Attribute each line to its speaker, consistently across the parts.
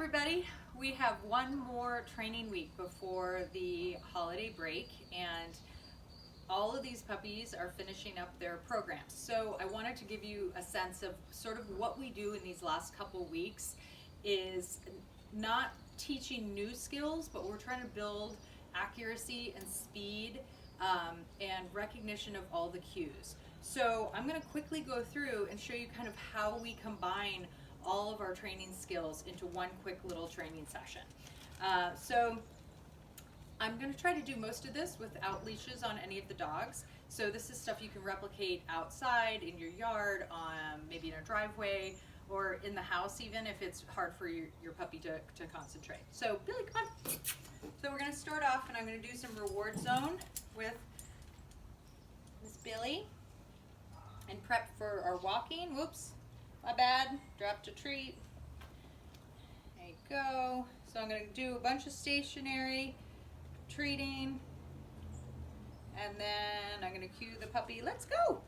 Speaker 1: everybody. We have one more training week before the holiday break, and all of these puppies are finishing up their programs. So I wanted to give you a sense of sort of what we do in these last couple weeks is not teaching new skills, but we're trying to build accuracy and speed and recognition of all the cues. So I'm going to quickly go through and show you kind of how we combine all of our training skills into one quick little training session. So I'm going to try to do most of this without leashes on any of the dogs. So this is stuff you can replicate outside, in your yard, maybe in a driveway, or in the house even if it's hard for your puppy to concentrate. So Billy, come on. So we're going to start off, and I'm going to do some reward zone with Miss Billy and prep for our walking. Whoops. My bad, dropped a treat. There you go. So I'm going to do a bunch of stationary treating, and then I'm going to cue the puppy, let's go.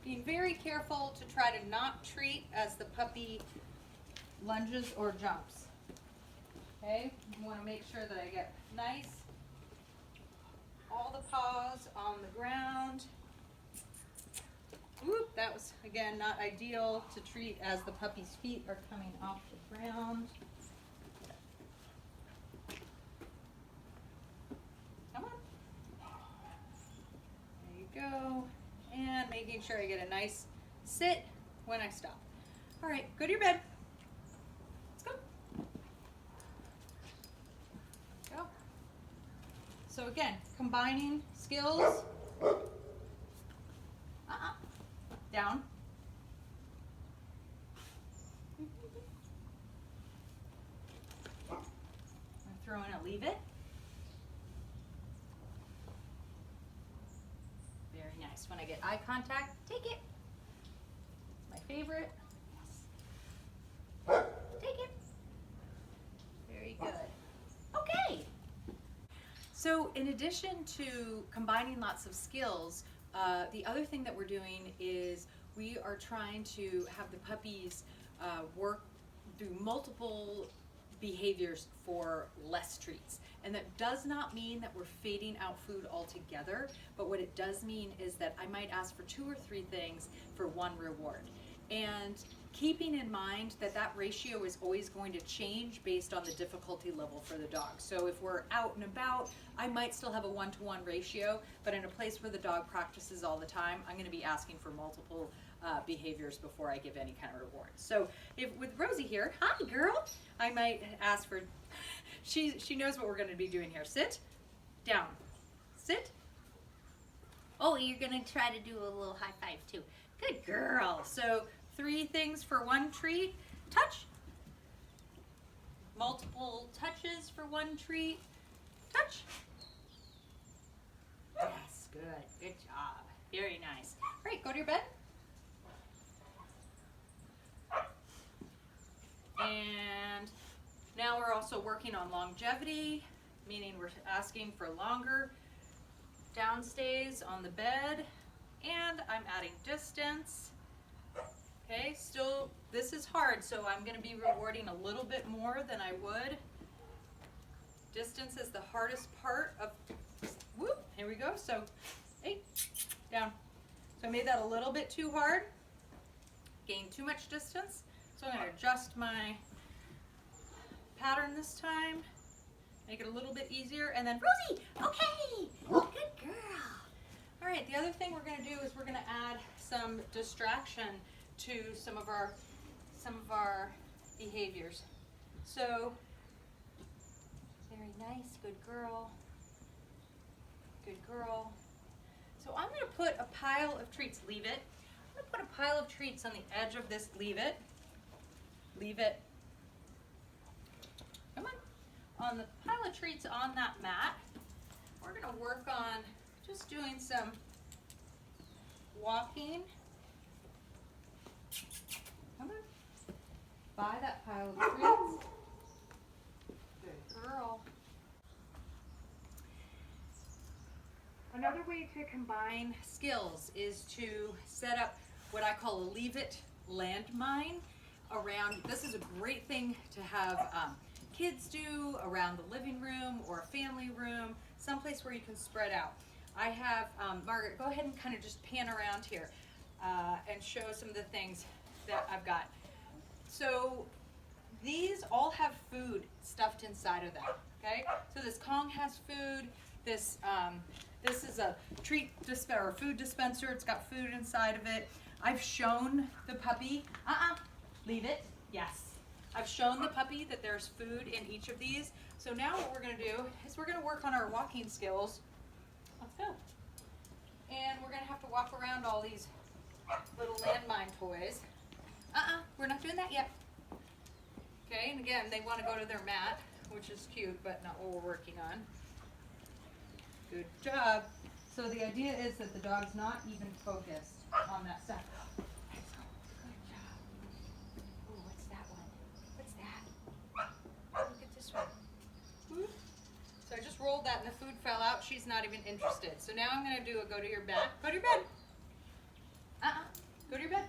Speaker 1: Being very careful to try to not treat as the puppy lunges or jumps. Okay, you want to make sure that I get nice, all the paws on the ground. Whoop, that was, again, not ideal to treat as the puppy's feet are coming off the ground. Come on. There you go. And making sure I get a nice sit when I stop. All right, go to your bed. Let's go. Go. So again, combining skills. Down. I'm throwing a leave it. Very nice. When I get eye contact, take it. My favorite. Yes. Take it. Very good. Okay. So in addition to combining lots of skills, the other thing that we're doing is we are trying to have the puppies work through multiple behaviors for less treats. And that does not mean that we're fading out food altogether, but what it does mean is that I might ask for 2 or 3 things for one reward. And keeping in mind that that ratio is always going to change based on the difficulty level for the dog. So if we're out and about, I might still have a 1-to-1 ratio, but in a place where the dog practices all the time, I'm going to be asking for multiple behaviors before I give any kind of reward. So if with Rosie here, hi girl, I might ask for, she knows what we're going to be doing here. Sit, down, sit. Oh, you're going to try to do a little high five too. Good girl. So 3 things for 1 treat. Touch. Multiple touches for 1 treat. Touch. Yes, good. Good job. Very nice. All right, go to your bed. And now we're also working on longevity, meaning we're asking for longer downstays on the bed. And I'm adding distance. Okay, still, this is hard, so I'm going to be rewarding a little bit more than I would. Distance is the hardest part of, whoop, here we go. So, hey, down. So I made that a little bit too hard. Gained too much distance. So I'm going to adjust my pattern this time. Make it a little bit easier. And then, Rosie, okay, good girl. All right, the other thing we're going to do is we're going to add some distraction to some of our behaviors. So, very nice, good girl. Good girl. So I'm going to put a pile of treats, leave it. I'm going to put a pile of treats on the edge of this, leave it. Leave it. Come on. On the pile of treats on that mat, we're going to work on just doing some walking. Come on. By that pile of treats. Good girl. Another way to combine skills is to set up what I call a leave it landmine. around. This is a great thing to have kids do around the living room or a family room, someplace where you can spread out. I have, Margaret, go ahead and kind of just pan around here and show some of the things that I've got. So these all have food stuffed inside of them, okay? So this Kong has food. This is a food dispenser. It's got food inside of it. I've shown the puppy, leave it, yes. I've shown the puppy that there's food in each of these. So now what we're gonna do is we're gonna work on our walking skills. Let's go. And we're gonna have to walk around all these little landmine toys. We're not doing that yet. Okay, and again, they wanna go to their mat, which is cute, but not what we're working on. Good job. So the idea is that the dog's not even focused on that stuff. Good job. Ooh, what's that one? What's that? Look at this one. So I just rolled that and the food fell out. She's not even interested. So now I'm going to do a go to your bed. Go to your bed. Go to your bed.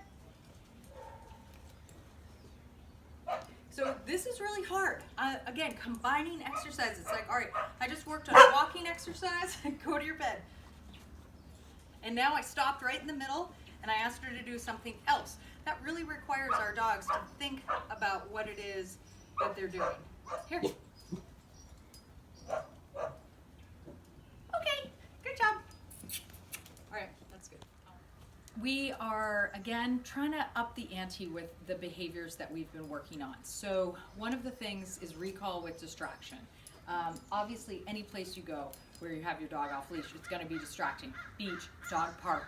Speaker 1: So this is really hard. Again, combining exercises. It's like, all right, I just worked on a walking exercise. Go to your bed. And now I stopped right in the middle and I asked her to do something else. That really requires our dogs to think about what it is that they're doing. Here. Okay, good job. All right, that's good. We are, again, trying to up the ante with the behaviors that we've been working on. So one of the things is recall with distraction. Obviously, any place you go where you have your dog off leash, it's going to be distracting. Beach, dog park,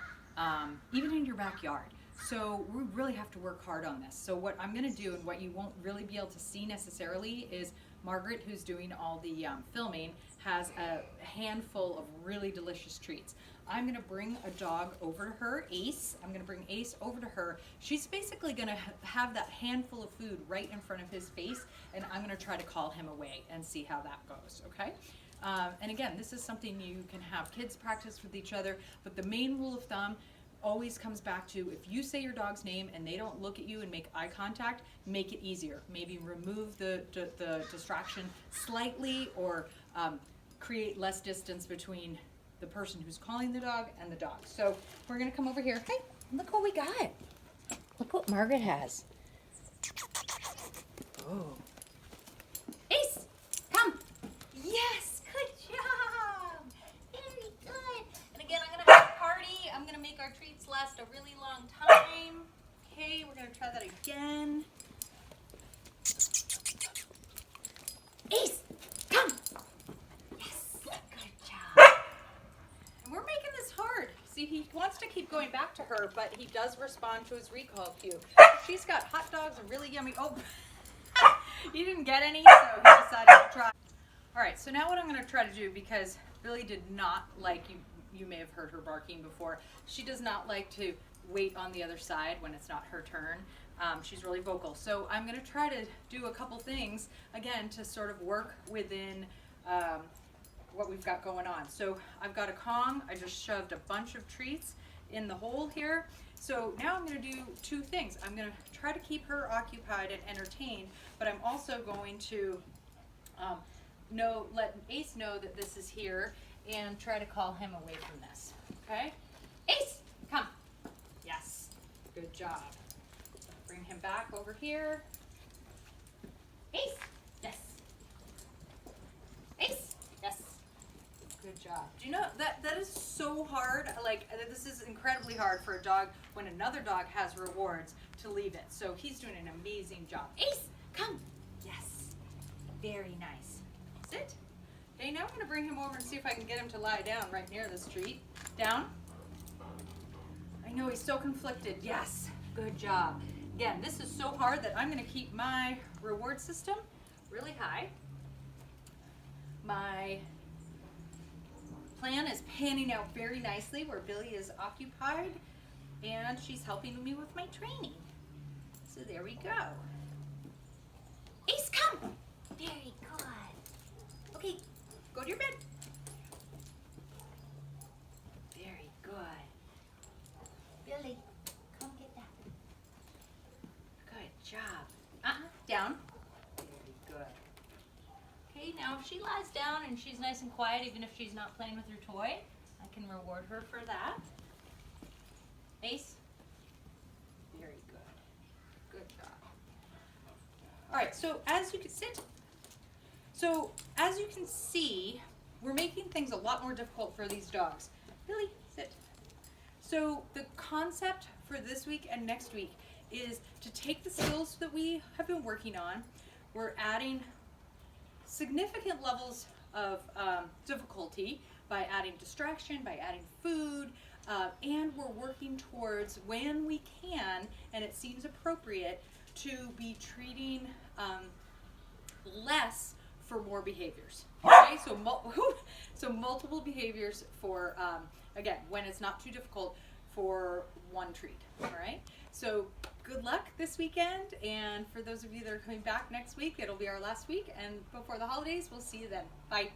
Speaker 1: even in your backyard. So we really have to work hard on this. So what I'm going to do, and what you won't really be able to see necessarily, is Margaret, who's doing all the filming, has a handful of really delicious treats. I'm going to bring a dog over to her, Ace. I'm going to bring Ace over to her. She's basically going to have that handful of food right in front of his face, and I'm going to try to call him away and see how that goes, okay? And again, this is something you can have kids practice with each other, but the main rule of thumb always comes back to, if you say your dog's name and they don't look at you and make eye contact, make it easier. Maybe remove the distraction slightly, or create less distance between the person who's calling the dog and the dog. So we're gonna come over here. Hey, look what we got. Look what Margaret has. Oh. Ace, come. Yes, good job. Very good. And again, I'm gonna have a party. I'm gonna make our treats last a really long time. Okay, we're gonna try that again. Ace, come. Yes, good job. And we're making this hard. See, he wants to keep going back to her, but he does respond to his recall cue. She's got hot dogs and really yummy, oh, he didn't get any, so he decided to try. All right, so now what I'm gonna try to do, because Billy did not like, you may have heard her barking before, she does not like to wait on the other side when it's not her turn. She's really vocal. So I'm gonna try to do a couple things, again, to sort of work within what we've got going on. So I've got a Kong. I just shoved a bunch of treats in the hole here. So now I'm going to do two things. I'm going to try to keep her occupied and entertained, but I'm also going to let Ace know that this is here and try to call him away from this. Okay? Ace, come. Yes. Good job. Bring him back over here. Ace. Yes. Ace. Yes. Good job. Do you know that is so hard? Like, this is incredibly hard for a dog when another dog has rewards to leave it. So he's doing an amazing job. Ace, come. Yes. Very nice. Sit. Okay, now I'm going to bring him over and see if I can get him to lie down right near this treat. Down. I know he's so conflicted. Yes. Good job. Again, this is so hard that I'm going to keep my reward system really high. My plan is panning out very nicely where Billy is occupied, and she's helping me with my training. So there we go. Ace, come! Very good. Okay, go to your bed. Very good. Billy, come get that. Good job. Down. Very good. Okay, now if she lies down and she's nice and quiet, even if she's not playing with her toy, I can reward her for that. Ace. Very good. Good job. All right, so as you can sit. So as you can see, we're making things a lot more difficult for these dogs. Billy, sit. So the concept for this week and next week is to take the skills that we have been working on. We're adding significant levels of difficulty by adding distraction, by adding food, and we're working towards, when we can, and it seems appropriate, to be treating less for more behaviors. Okay, so multiple behaviors for, again, when it's not too difficult, for one treat. All right, so good luck this weekend, and for those of you that are coming back next week, it'll be our last week, and before the holidays, we'll see you then. Bye.